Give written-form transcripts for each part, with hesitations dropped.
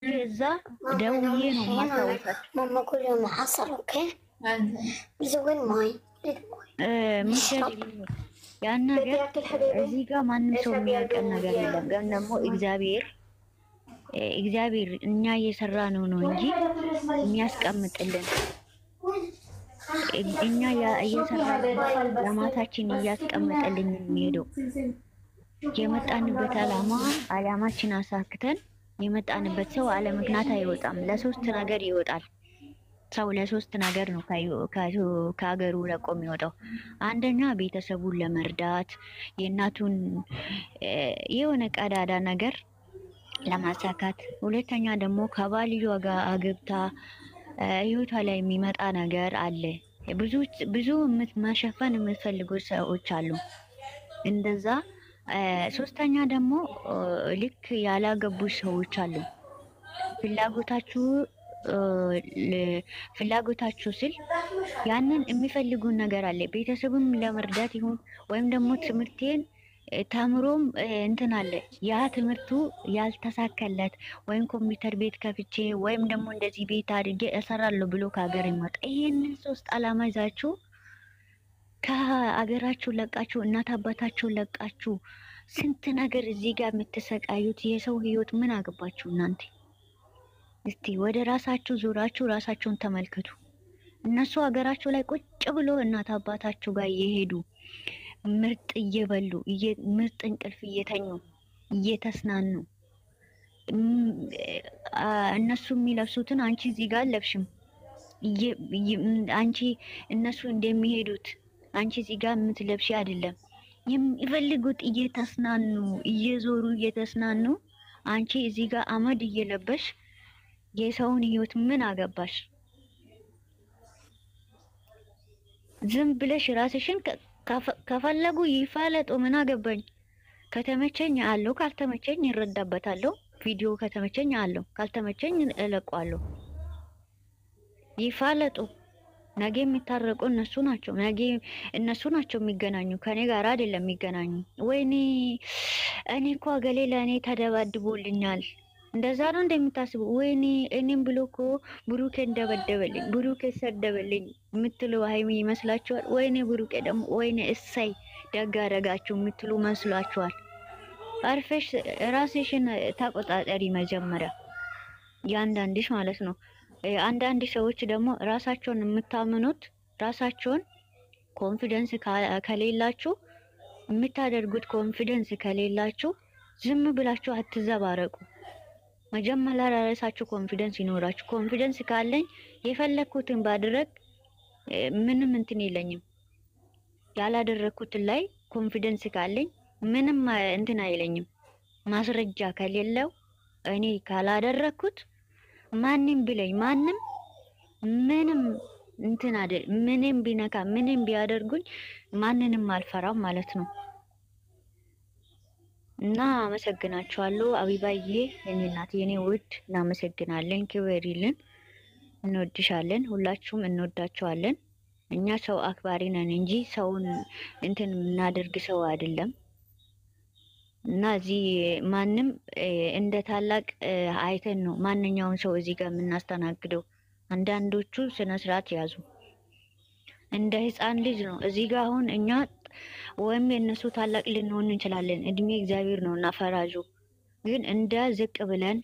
እዛ ደውዬ ነው ማስታወሳቸው። ماما كل يوم حصل اوكي بزود ماي ምክንያት ያን ነገር እዚህ ጋር ማንም ሰው የሚያውቀን ነገር የለም። ግን ደግሞ እግዚአብሔር እኛ እየሰራ ነው እንጂ የሚያስቀምጥልን እኛ እየሰራ ለማታችን እያስቀመጠልን የሚሄደው የመጣንበት አላማችን አሳክተን የመጣንበት ሰው አለ ምክንያት አይወጣም። ለሶስት ነገር ይወጣል። ሰው ለሶስት ነገር ነው ከሀገሩ ለቆ የሚወጣው። አንደኛ ቤተሰቡን ለመርዳት የእናቱን የሆነ ቀዳዳ ነገር ለማሳካት፣ ሁለተኛ ደግሞ ከባልየዋ ጋር አግብታ ህይወቷ ላይ የሚመጣ ነገር አለ። ብዙ መሸፈን የምትፈልጉ ሰዎች አሉ እንደዛ። ሶስተኛ ደግሞ ልክ ያላገቡ ሰዎች አሉ። ፍላጎታችሁ ስል ያንን የሚፈልጉን ነገር አለ። ቤተሰብም ለመርዳት ይሁን ወይም ደግሞ ትምህርቴን ተምሮም እንትን አለ ያ ትምህርቱ ያልተሳካለት ወይም ኮምፒውተር ቤት ከፍቼ ወይም ደግሞ እንደዚህ ቤት አድርጌ እሰራለሁ ብሎ ከሀገር ይመጣ። ይሄንን ሶስት አላማ ይዛችሁ ከሀገራችሁ ለቃችሁ እናት አባታችሁ ለቃችሁ ስንት ነገር እዚህ ጋር የምትሰቃዩት የሰው ህይወት ምን አገባችሁ እናንተ? እስቲ ወደ ራሳችሁ ዞራችሁ ራሳችሁን ተመልከቱ። እነሱ ሀገራቸው ላይ ቁጭ ብሎ እናት አባታቸው ጋር እየሄዱ ምርጥ እየበሉ ምርጥ እንቅልፍ እየተኙ እየተስናኑ እነሱ የሚለብሱትን አንቺ እዚህ ጋር አለብሽም። አንቺ እነሱ እንደሚሄዱት አንቺ እዚህ ጋር የምትለብሺ አይደለም። የሚፈልጉት እየተስናኑ እየዞሩ እየተስናኑ አንቺ እዚህ ጋር አመድ እየለበሽ የሰውን ህይወት ምን አገባሽ? ዝም ብለሽ ራስሽን ከፈለጉ ይፋለጡ፣ ምን አገባኝ? ከተመቸኝ አለው፣ ካልተመቸኝ ይረዳበታለሁ። ቪዲዮ ከተመቸኝ አለው፣ ካልተመቸኝ እለቀዋለሁ። ይፋለጡ። ነገ የሚታረቁ እነሱ ናቸው። ነገ እነሱ ናቸው የሚገናኙ፣ ከኔ ጋር አይደለም የሚገናኙ። ወይኔ እኔ እኮ አገሌ ለእኔ ተደባድቦልኛል፣ እንደዛ ነው እንደምታስቡ? ወይኔ እኔም ብሎ እኮ ብሩኬ እንደበደበልኝ፣ ብሩኬ ሰደበልኝ የምትሉ ሀይሚ ይመስላችኋል? ወይኔ ብሩኬ ደግሞ ወይኔ እሰይ ደግ አደረጋችሁ የምትሉ መስሏችኋል? አርፈሽ ራስሽን ተቆጣጠሪ መጀመሪያ፣ ያንዳንድሽ ማለት ነው። አንዳንድ ሰዎች ደግሞ ራሳቸውን የምታምኑት ራሳቸውን ኮንፊደንስ ከሌላችሁ የምታደርጉት ኮንፊደንስ ከሌላችሁ ዝም ብላችሁ አትዘባረቁ። መጀመሪያ ራሳችሁ ኮንፊደንስ ይኖራችሁ። ኮንፊደንስ ካለኝ የፈለኩትን ባድረግ ምንም እንትን የለኝም። ያላደረኩትን ላይ ኮንፊደንስ ካለኝ ምንም እንትን አይለኝም። ማስረጃ ከሌለው እኔ ካላደረኩት ማንም ቢለኝ ማንም ምንም እንትን አይደል፣ ምንም ቢነካ ምንም ቢያደርጉኝ ማንንም አልፈራም ማለት ነው። እና አመሰግናችኋለሁ። አቢባዬ የኔ እናት የኔ ውድ እናመሰግናለን። ክበሪልን፣ እንወድሻለን። ሁላችሁም እንወዳችኋለን። እኛ ሰው አክባሪ ነን እንጂ ሰውን እንትን የምናደርግ ሰው አይደለም። እና እዚህ ማንም እንደ ታላቅ አይተን ነው ማንኛውም ሰው እዚህ ጋር የምናስተናግደው። አንዳንዶቹ ስነ ስርዓት ያዙ። እንደ ህፃን ልጅ ነው እዚህ ጋር አሁን እኛ ወይም የነሱ ታላቅ ልንሆን እንችላለን። እድሜ እግዚአብሔር ነው እና ፈራጁ። ግን እንደ ዝቅ ብለን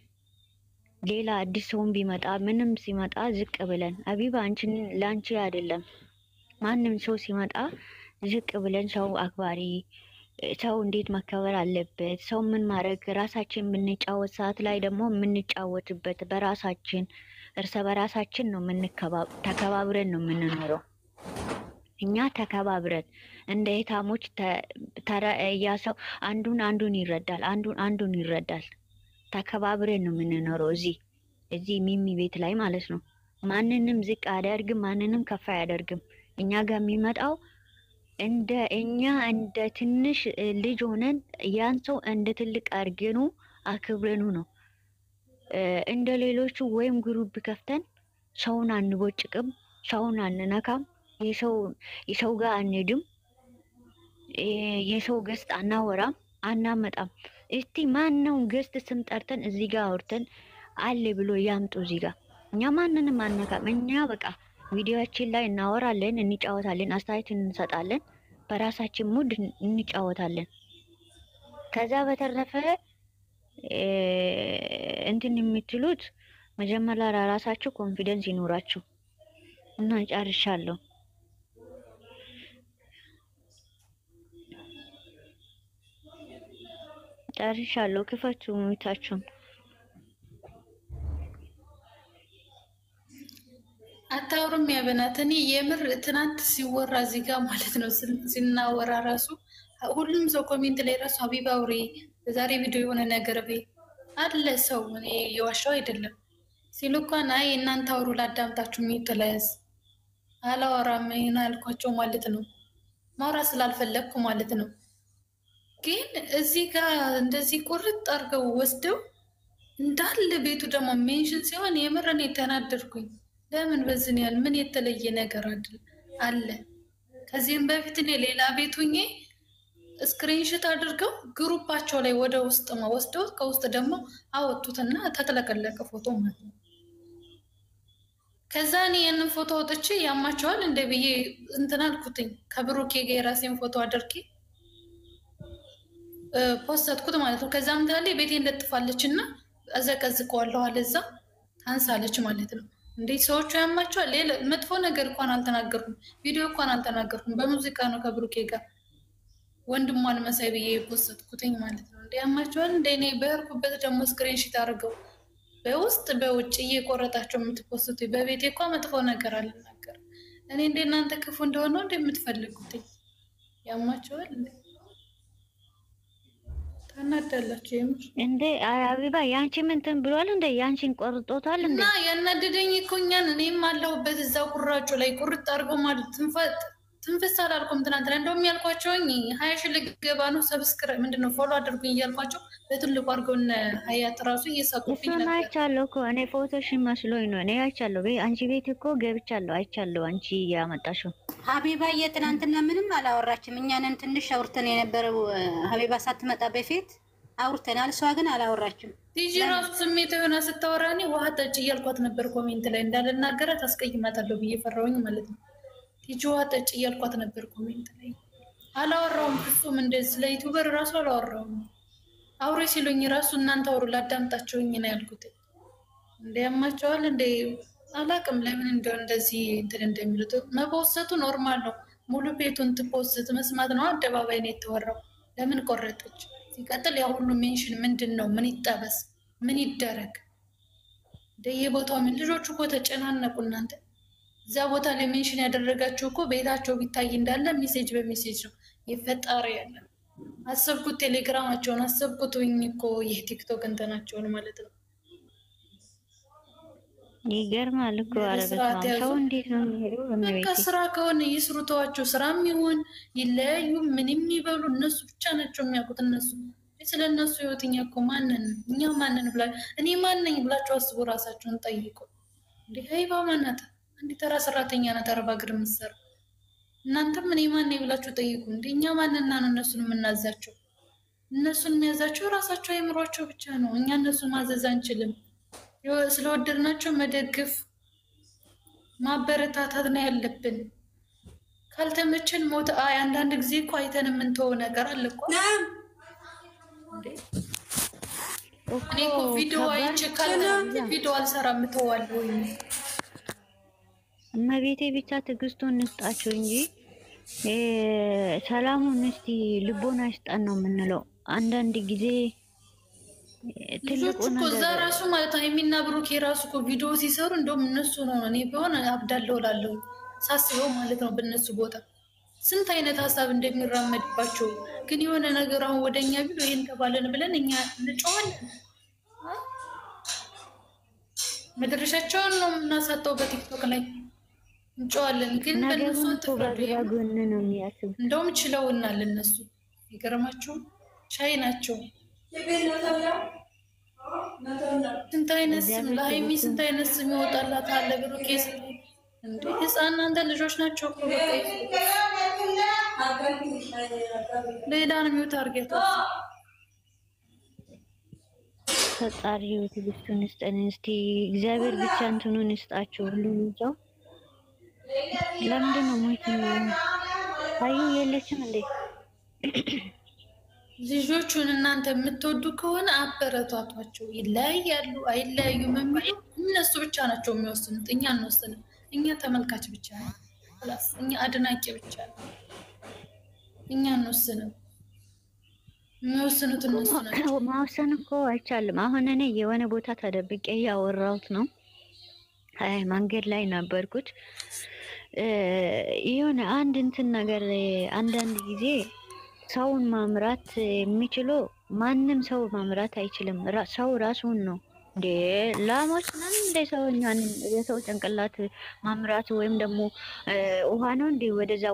ሌላ አዲስ ሰውን ቢመጣ ምንም ሲመጣ ዝቅ ብለን አቢባ አንቺን ላንቺ አይደለም ማንም ሰው ሲመጣ ዝቅ ብለን ሰው አክባሪ ሰው እንዴት መከበር አለበት፣ ሰው ምን ማድረግ ራሳችን የምንጫወት ሰዓት ላይ ደግሞ የምንጫወትበት በራሳችን እርስ በራሳችን ነው ተከባብረን ነው የምንኖረው። እኛ ተከባብረን እንደ የታሞች ያሰው አንዱን ይረዳል፣ አንዱን ይረዳል። ተከባብረን ነው የምንኖረው እዚህ ሚሚ ቤት ላይ ማለት ነው። ማንንም ዝቅ አያደርግም፣ ማንንም ከፍ አያደርግም። እኛ ጋር የሚመጣው እንደ ትንሽ ልጅ ሆነን ያን ሰው እንደ ትልቅ አድርገኑ አክብረኑ ነው። እንደ ሌሎቹ ወይም ግሩፕ ከፍተን ሰውን አንቦጭቅም፣ ሰውን አንነካም፣ የሰው ጋር አንሄድም፣ የሰው ገስት አናወራም፣ አናመጣም። እስቲ ማን ነው ገስት ስም ጠርተን እዚህ ጋር አውርተን አለ ብሎ ያምጡ እዚህ ጋር። እኛ ማንንም አነካም። እኛ በቃ ቪዲዮአችን ላይ እናወራለን፣ እንጫወታለን፣ አስተያየት እንሰጣለን፣ በራሳችን ሙድ እንጫወታለን። ከዛ በተረፈ እንትን የምትሉት መጀመሪያ ራሳችሁ ኮንፊደንስ ይኖራችሁ እና ጨርሻለሁ። ክፈቱ ሙታችሁን። አታውሩም ያበናት። እኔ የምር ትናንት ሲወራ እዚህ ጋር ማለት ነው ሲናወራ ራሱ ሁሉም ሰው ኮሜንት ላይ ራሱ ሀቢባ አውሪ በዛሬ ቪዲዮ የሆነ ነገር በይ አለ ሰው። እኔ የዋሻው አይደለም ሲሉ እንኳን አይ እናንተ አውሩ ላዳምጣችሁ የሚተለያዝ አላወራም ይሄን አልኳቸው ማለት ነው። ማውራት ስላልፈለግኩ ማለት ነው። ግን እዚህ ጋር እንደዚህ ቁርጥ አድርገው ወስደው እንዳለ ቤቱ ደግሞ ሜንሽን ሲሆን የምር እኔ ተናደርኩኝ። ለምን በዝን ያህል ምን የተለየ ነገር አለ? ከዚህም በፊት እኔ ሌላ ቤቱኜ ስክሪንሾት አድርገው ግሩፓቸው ላይ ወደ ውስጥ ወስደው ከውስጥ ደግሞ አወጡትና ተጥለቀለቀ ፎቶ ማለት ነው። ከዛ እኔ ያንን ፎቶ ወጥቼ ያማቸዋል እንደ ብዬ እንትን አልኩትኝ ከብሩኬ ጋር የራሴን ፎቶ አድርጌ ፖስትኩት ማለት ነው። ከዛም ታለ ቤቴን ለጥፋለች እና አዘቀዝቀዋለሁ አለዛ ታንሳለች ማለት ነው። እንዴት ሰዎቹ ያማቸዋል። ሌላ መጥፎ ነገር እንኳን አልተናገርኩም፣ ቪዲዮ እንኳን አልተናገርኩም። በሙዚቃ ነው ከብሩኬ ጋር ወንድሟን መሳይ ብዬ ፖስትኩትኝ ማለት ነው። እንዴ ያማቸዋል። እንደ እኔ በርኩበት ደግሞ ስክሪንሺት አድርገው በውስጥ በውጭ እየቆረጣቸው የምትፖስቱ በቤቴ እኮ መጥፎ ነገር አልናገር። እኔ እንደ እናንተ ክፉ እንደሆነ እንደምትፈልጉትኝ ያማቸዋል። ታናዳላችሁ የምር እንዴ ሀቢባ ያንቺ ምንትን ብሏል እንዴ? ያንቺን ቆርጦታል እንዴ? እና ያናደደኝ እኮ እኛን እኔም አለሁበት እዛ ቁራጩ ላይ ቁርጥ አድርገው ማለት ትንፍስ አላልኩም። ትናንትና እንደውም ያልኳቸውኝ 20 ሺህ ልገባ ነው ሰብስክራይብ ምንድነው ፎሎ አድርጉኝ እያልኳቸው በትልቁ አድርገውና ሀያት ራሱ እየሳቁብኝ ነበር። አይቻለሁ እኮ እኔ ፎቶሽን መስሎኝ ነው። እኔ አይቻለሁ። አንቺ ቤት እኮ ገብቻለሁ አይቻለሁ። አንቺ ያመጣሽው ሀቢባዬ ትናንትና ምንም አላወራችም። እኛንን ትንሽ አውርተን የነበረው ሀቢባ ሳትመጣ በፊት አውርተናል። እሷ ግን አላወራችም። ቲጂ ራሱ ስሜት የሆነ ስታወራ እኔ ውሃ ጠጪ እያልኳት ነበር። ኮሜንት ላይ እንዳልናገራት አስቀይማታለሁ ብዬ ፈራሁኝ ማለት ነው። ቲጂ ውሃ ጠጪ እያልኳት ነበር ኮሜንት ላይ። አላወራውም ፍጹም እንደዚህ ስለ ዩቲዩበር ራሱ አላወራውም። አውሬ ሲሉኝ ራሱ እናንተ አውሩ ላዳምጣቸውኝ ነው ያልኩት። እንደ ያማቸዋል እንደ አላቅም ለምን እንደው እንደዚህ እንትን እንደሚሉት መፖሰቱ ኖርማል ነው። ሙሉ ቤቱን ትፖስት መስማት ነው። አደባባይ ነው የተወራው። ለምን ቆረጠች? ሲቀጥል ያ ሁሉ ሜንሽን ምንድን ነው? ምን ይጠበስ? ምን ይደረግ? እንደየቦታው ምን ልጆቹ እኮ ተጨናነቁ። እናንተ እዛ ቦታ ላይ ሜንሽን ያደረጋችሁ እኮ ቤታቸው ቢታይ እንዳለ ሜሴጅ በሜሴጅ ነው የፈጣሪ ያለ። አሰብኩት ቴሌግራማቸውን አሰብኩት ወይኝ እኮ ይህ ቲክቶክ እንትናቸውን ማለት ነው። ይገርማል እኮ አረጋታው እንዴት ነው የሚሄደው? በቃ ስራ ከሆነ ይስሩ ተዋቸው። ስራም ይሁን ይለያዩ ምንም ይበሉ እነሱ ብቻ ናቸው የሚያውቁት። እነሱ ስለነሱ ህይወትኛ እኮ ማንን እኛ ማንን ብላ እኔ ማንኝ ብላችሁ አስቡ። ራሳችሁን ጠይቁ። እንዴ ሀይባ ማናት? አንዴ ተራ ሰራተኛ ናት አረብ ሀገር የምትሰራ። እናንተም እኔ ማንኝ ብላችሁ ጠይቁ። እንዴ እኛ ማንና ነው እነሱን የምናዛቸው? እነሱን የሚያዛቸው ራሳቸው አይምሯቸው ብቻ ነው። እኛ እነሱን ማዘዝ አንችልም። ስለወደድናቸው መደግፍ ማበረታታት ነው ያለብን። ካልተመቸን ሞት አንዳንድ ጊዜ እኮ አይተን የምንተወው ነገር አለ እኮ። እኔ እኮ ቪዲዮ አይቼ ቪዲዮ አልሰራም እተዋለሁ። እመቤቴ ብቻ ትዕግስቱን እንስጣቸው እንጂ ሰላሙን እስቲ ልቦና ይስጠን ነው የምንለው። አንዳንድ ጊዜ ልጆቹ እኮ እዛ ራሱ ማለት ነው የሚና ብሩክ የራሱ እኮ ቪዲዮ ሲሰሩ እንደውም እነሱ ነው እኔ ቢሆን አብዳለሁ እላለሁ ሳስበው ማለት ነው። በእነሱ ቦታ ስንት አይነት ሀሳብ እንደሚራመድባቸው ግን የሆነ ነገር አሁን ወደኛ ቢሉ ይሄን ተባለን ብለን እኛ እንጮሃለን። መድረሻቸውን ነው የምናሳጠው በቲክቶክ ላይ እንጮሃለን። ግን በእነሱ ተፍረዱ ነው የሚያስብ እንደውም ችለውናል እነሱ። ይገርማችሁ ሻይ ናቸው። ስንት አይነት ስም ለሀይሚ ስንት አይነት ስም ይወጣላት አለ። ብሩኬ እንዴ ህፃን አንተ ልጆች ናቸው እኮ ሌላ ነው የሚወጣ አርጌታ ፈጣሪው ትዕግስቱን ይስጠን። እስቲ እግዚአብሔር ብቻ እንትኑን ይስጣቸው ሁሉም ሰው። ለምንድን ነው ሞት ነው? አዩ የለችም እንዴ? ልጆቹን እናንተ የምትወዱ ከሆነ አበረታቷቸው። ይለያያሉ አይለያዩም የሚለው እነሱ ብቻ ናቸው የሚወስኑት። እኛ አንወስንም። እኛ ተመልካች ብቻ ነው። ፕላስ እኛ አድናቂ ብቻ ነው። እኛ አንወስንም። የሚወስኑት እነሱ ናቸው። ማውሰን እኮ አይቻልም። አሁን እኔ የሆነ ቦታ ተደብቄ ያወራሁት ነው። አይ መንገድ ላይ ነበርኩት። የሆነ አንድ እንትን ነገር አንዳንድ ጊዜ ሰውን ማምራት የሚችለው ማንም ሰው ማምራት አይችልም። ሰው ራሱን ነው እንዴ ላሞች ነን እንደ ሰውኛን የሰው ጭንቅላት ማምራት ወይም ደግሞ ውሃ ነው እንዴ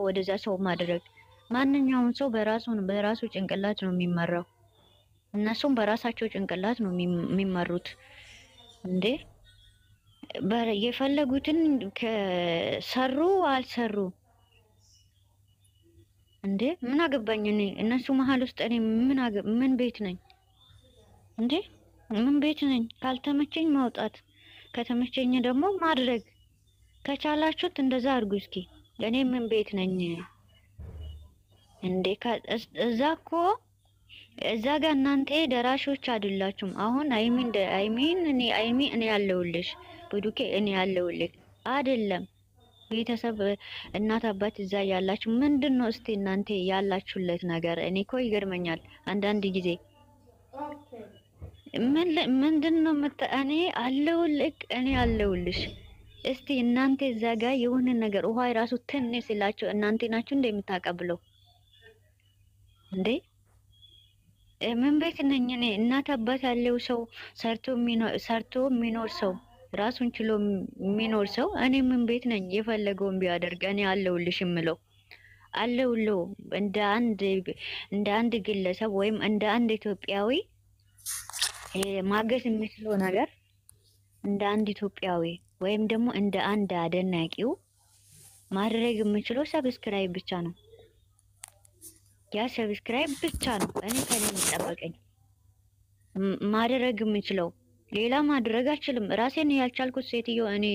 ወደዛ ሰው ማድረግ? ማንኛውም ሰው በራሱ ጭንቅላት ነው የሚመራው። እነሱም በራሳቸው ጭንቅላት ነው የሚመሩት እንዴ የፈለጉትን ከሰሩ አልሰሩ እንዴ ምን አገባኝ እኔ እነሱ መሀል ውስጥ እኔ ምን ቤት ነኝ እንዴ? ምን ቤት ነኝ? ካልተመቸኝ ማውጣት፣ ከተመቸኝ ደግሞ ማድረግ። ከቻላችሁት እንደዛ አድርጉ እስኪ። እኔ ምን ቤት ነኝ እንዴ? እዛ እኮ እዛ ጋር እናንተ ደራሾች አይደላችሁም። አሁን አይሚ እኔ ያለውልሽ ብዱኬ እኔ ያለውልሽ አይደለም። ቤተሰብ እናት አባት እዛ ያላችሁ ምንድነው እስቲ እናንተ ያላችሁለት ነገር? እኔ እኮ ይገርመኛል አንዳንድ ጊዜ ምንድነው እኔ አለውልሽ። እስቲ እናንተ እዛ ጋር የሆነ ነገር ውሃ ራሱ ትንሽ ሲላችሁ እናንተ ናችሁ እንደምታቀብለው እንዴ? ምን ቤት ነኝ እኔ? እናት አባት ያለው ሰው ሰርቶ የሚኖር ሰው ራሱን ችሎ የሚኖር ሰው እኔ ምን ቤት ነኝ? የፈለገውን ቢያደርግ እኔ አለውልሽ የምለው አለውለው እንደ አንድ ግለሰብ ወይም እንደ አንድ ኢትዮጵያዊ ማገዝ የሚችለው ነገር እንደ አንድ ኢትዮጵያዊ ወይም ደግሞ እንደ አንድ አደናቂው ማድረግ የምችለው ሰብስክራይብ ብቻ ነው። ያ ሰብስክራይብ ብቻ ነው እኔ ከኔ የሚጠበቀኝ ማድረግ የምችለው። ሌላ ማድረግ አልችልም። ራሴን ያልቻልኩት ሴትዮ እኔ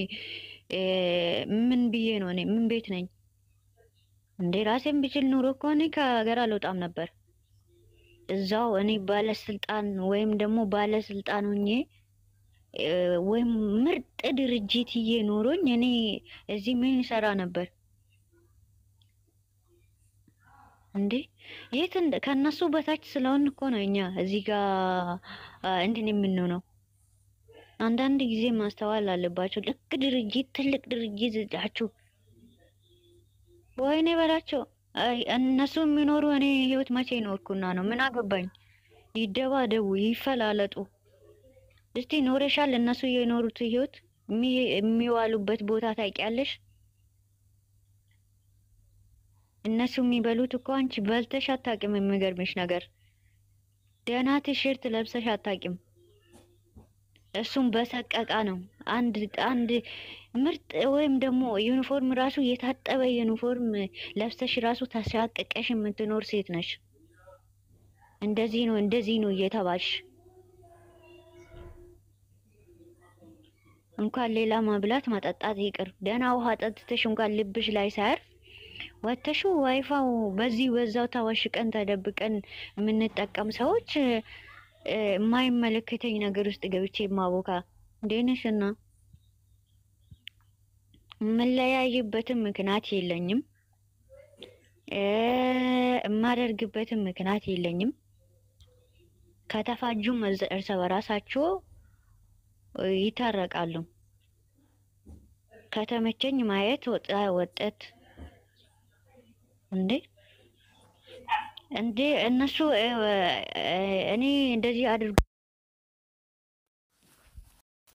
ምን ብዬ ነው? እኔ ምን ቤት ነኝ እንዴ? ራሴን ብችል ኑሮ እኮ እኔ ከሀገር አልወጣም ነበር። እዛው እኔ ባለስልጣን ወይም ደግሞ ባለስልጣን ሆኜ ወይም ምርጥ ድርጅትዬ ኖሮኝ እኔ እዚህ ምን ይሰራ ነበር እንዴ? ከነሱ በታች ስለሆን እኮ ነው እኛ እዚህ ጋር እንትን የምንሆነው። አንዳንድ ጊዜ ማስተዋል አለባቸው። ልክ ትልቅ ድርጅት ይዛችሁ ወይኔ በላቸው። እነሱ የሚኖሩ እኔ ህይወት መቼ ኖርኩና ነው? ምን አገባኝ? ይደባደቡ፣ ይፈላለጡ። እስቲ ኖረሻል? እነሱ የኖሩት ህይወት የሚዋሉበት ቦታ ታውቂያለሽ? እነሱ የሚበሉት እኮ አንቺ በልተሽ አታውቂም። የሚገርምሽ ነገር ደህና ቲሸርት ለብሰሽ አታውቂም። እሱም በሰቀቃ ነው። አንድ ምርጥ ወይም ደግሞ ዩኒፎርም ራሱ የታጠበ ዩኒፎርም ለብሰሽ ራሱ ተሳቀቀሽ የምትኖር ሴት ነሽ። እንደዚህ ነው እየተባልሽ እንኳን ሌላ ማብላት ማጠጣት ይቅር፣ ደህና ውሃ ጠጥተሽ እንኳን ልብሽ ላይ ሳያርፍ ወተሹ ዋይፋው በዛው ታወሽቀን ተደብቀን የምንጠቀም ሰዎች የማይመለከተኝ ነገር ውስጥ ገብቼ ማቦካ እንደነሽና መለያይበትም ምክንያት የለኝም። የማደርግበትም ምክንያት የለኝም። ከተፋጁም እርስ በራሳቸው ይታረቃሉ። ከተመቸኝ ማየት ወጣት እንዴ እነሱ እኔ እንደዚህ አድርጉ